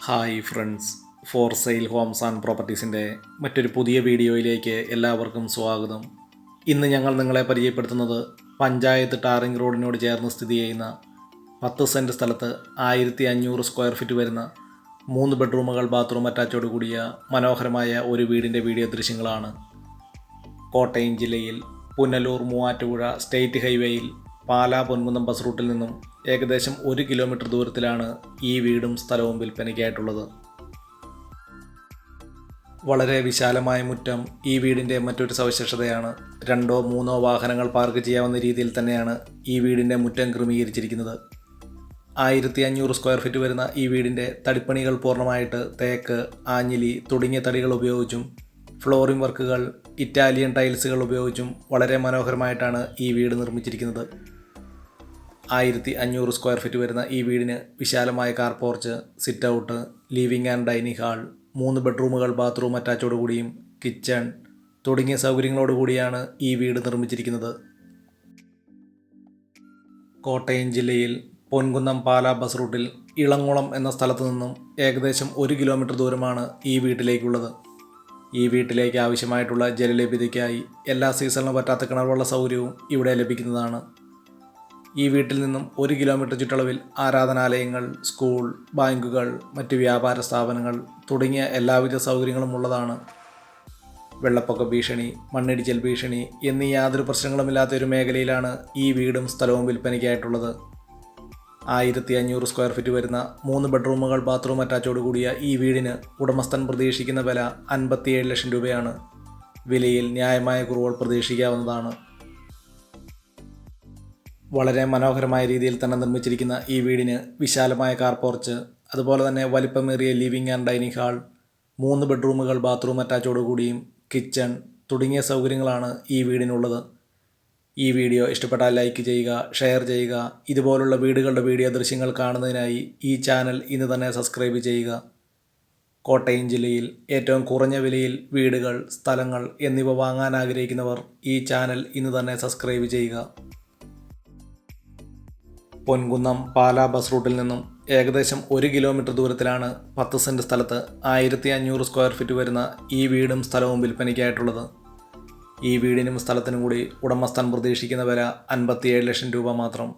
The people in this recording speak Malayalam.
Hi friends, for sale homes and പ്രോപ്പർട്ടീസിൻ്റെ മറ്റൊരു പുതിയ വീഡിയോയിലേക്ക് എല്ലാവർക്കും സ്വാഗതം. ഇന്ന് ഞങ്ങൾ നിങ്ങളെ പരിചയപ്പെടുത്തുന്നത് പഞ്ചായത്ത് ടാറിംഗ് റോഡിനോട് ചേർന്ന് സ്ഥിതി ചെയ്യുന്ന 10 സെൻറ്റ് സ്ഥലത്ത് 1500 സ്ക്വയർ ഫീറ്റ് വരുന്ന 3 ബെഡ്റൂമുകൾ ബാത്റൂം അറ്റാച്ചോട് കൂടിയ മനോഹരമായ ഒരു വീടിൻ്റെ വീഡിയോ ദൃശ്യങ്ങളാണ്. കോട്ടയം ജില്ലയിൽ പുനലൂർ മൂവാറ്റുപുഴ സ്റ്റേറ്റ് ഹൈവേയിൽ പാലാ പൊൻകുന്നം ബസ് റൂട്ടിൽ നിന്നും ഏകദേശം 1 കിലോമീറ്റർ ദൂരത്തിലാണ് ഈ വീടും സ്ഥലവും വിൽപ്പനയ്ക്കായിട്ടുള്ളത്. വളരെ വിശാലമായ മുറ്റം ഈ വീടിൻ്റെ മറ്റൊരു സവിശേഷതയാണ്. 2-3 വാഹനങ്ങൾ പാർക്ക് ചെയ്യാവുന്ന രീതിയിൽ തന്നെയാണ് ഈ വീടിൻ്റെ മുറ്റം ക്രമീകരിച്ചിരിക്കുന്നത്. 1500 സ്ക്വയർ ഫീറ്റ് വരുന്ന ഈ വീടിൻ്റെ തടിപ്പണികൾ പൂർണ്ണമായിട്ട് തേക്ക്, ആഞ്ഞിലി തുടങ്ങിയ തടികൾ ഉപയോഗിച്ചും ഫ്ലോറിംഗ് വർക്കുകൾ ഇറ്റാലിയൻ ടൈൽസുകൾ ഉപയോഗിച്ചും വളരെ മനോഹരമായിട്ടാണ് ഈ വീട് നിർമ്മിച്ചിരിക്കുന്നത്. 1500 സ്ക്വയർ ഫീറ്റ് വരുന്ന ഈ വീടിന് വിശാലമായ car porch, sit out, living and dining hall, 3 ബെഡ്റൂമുകൾ ബാത്റൂം അറ്റാച്ചോട് കൂടിയും കിച്ചൺ തുടങ്ങിയ സൗകര്യങ്ങളോട് കൂടിയാണ് ഈ വീട് നിർമ്മിച്ചിരിക്കുന്നത്. കോട്ടയം ജില്ലയിൽ പൊൻകുന്നം പാലാ ബസ് റൂട്ടിൽ ഇളങ്കുളം എന്ന സ്ഥലത്ത് നിന്നും ഏകദേശം 1 കിലോമീറ്റർ ദൂരമാണ് ഈ വീട്ടിലേക്കുള്ളത്. ഈ വീട്ടിലേക്ക് ആവശ്യമായിട്ടുള്ള ജലലഭ്യതയ്ക്കായി എല്ലാ സീസണിലും പറ്റാത്ത കിണർവെള്ള സൗകര്യവും ഇവിടെ ലഭിക്കുന്നതാണ്. ഈ വീട്ടിൽ നിന്നും 1 കിലോമീറ്റർ ചുറ്റളവിൽ ആരാധനാലയങ്ങൾ, സ്കൂൾ, ബാങ്കുകൾ, മറ്റ് വ്യാപാര സ്ഥാപനങ്ങൾ തുടങ്ങിയ എല്ലാവിധ സൗകര്യങ്ങളും ഉള്ളതാണ്. വെള്ളപ്പൊക്ക ഭീഷണി, മണ്ണിടിച്ചിൽ ഭീഷണി എന്നീ യാതൊരു പ്രശ്നങ്ങളുമില്ലാത്ത ഒരു മേഖലയിലാണ് ഈ വീടും സ്ഥലവും വിൽപ്പനയ്ക്കായിട്ടുള്ളത്. 1500 സ്ക്വയർ ഫീറ്റ് വരുന്ന 3 ബെഡ്റൂമുകൾ ബാത്റൂം അറ്റാച്ചോട് കൂടിയ ഈ വീടിന് ഉടമസ്ഥൻ പ്രതീക്ഷിക്കുന്ന വില 57 ലക്ഷം രൂപയാണ്. വിലയിൽ ന്യായമായ കുറവുകൾ പ്രതീക്ഷിക്കാവുന്നതാണ്. വളരെ മനോഹരമായ രീതിയിൽ തന്നെ നിർമ്മിച്ചിരിക്കുന്ന ഈ വീടിന് വിശാലമായ കാർ പോർച്ച്, അതുപോലെ തന്നെ വലിപ്പമേറിയ ലിവിംഗ് ആൻഡ് ഡൈനിങ് ഹാൾ, 3 ബെഡ്റൂമുകൾ ബാത്റൂം അറ്റാച്ചോട് കൂടിയും കിച്ചൺ തുടങ്ങിയ സൗകര്യങ്ങളാണ് ഈ വീടിനുള്ളത്. ഈ വീഡിയോ ഇഷ്ടപ്പെട്ടാൽ ലൈക്ക് ചെയ്യുക, ഷെയർ ചെയ്യുക. ഇതുപോലുള്ള വീടുകളുടെ വീഡിയോ ദൃശ്യങ്ങൾ കാണുന്നതിനായി ഈ ചാനൽ ഇന്ന് തന്നെ സബ്സ്ക്രൈബ് ചെയ്യുക. കോട്ടയം ജില്ലയിൽ ഏറ്റവും കുറഞ്ഞ വിലയിൽ വീടുകൾ, സ്ഥലങ്ങൾ എന്നിവ വാങ്ങാൻ ആഗ്രഹിക്കുന്നവർ ഈ ചാനൽ ഇന്ന് തന്നെ സബ്സ്ക്രൈബ് ചെയ്യുക. പൊൻകുന്നം പാലാ ബസ് റൂട്ടിൽ നിന്നും ഏകദേശം 1 കിലോമീറ്റർ ദൂരത്തിലാണ് 10 സെൻറ്റ് സ്ഥലത്ത് 1500 സ്ക്വയർ ഫീറ്റ് വരുന്ന ഈ വീടും സ്ഥലവും വിൽപ്പനയ്ക്കായിട്ടുള്ളത്. ഈ വീടിനും സ്ഥലത്തിനും കൂടി ഉടമസ്ഥൻ പ്രതീക്ഷിക്കുന്ന വില 57 ലക്ഷം രൂപ മാത്രം.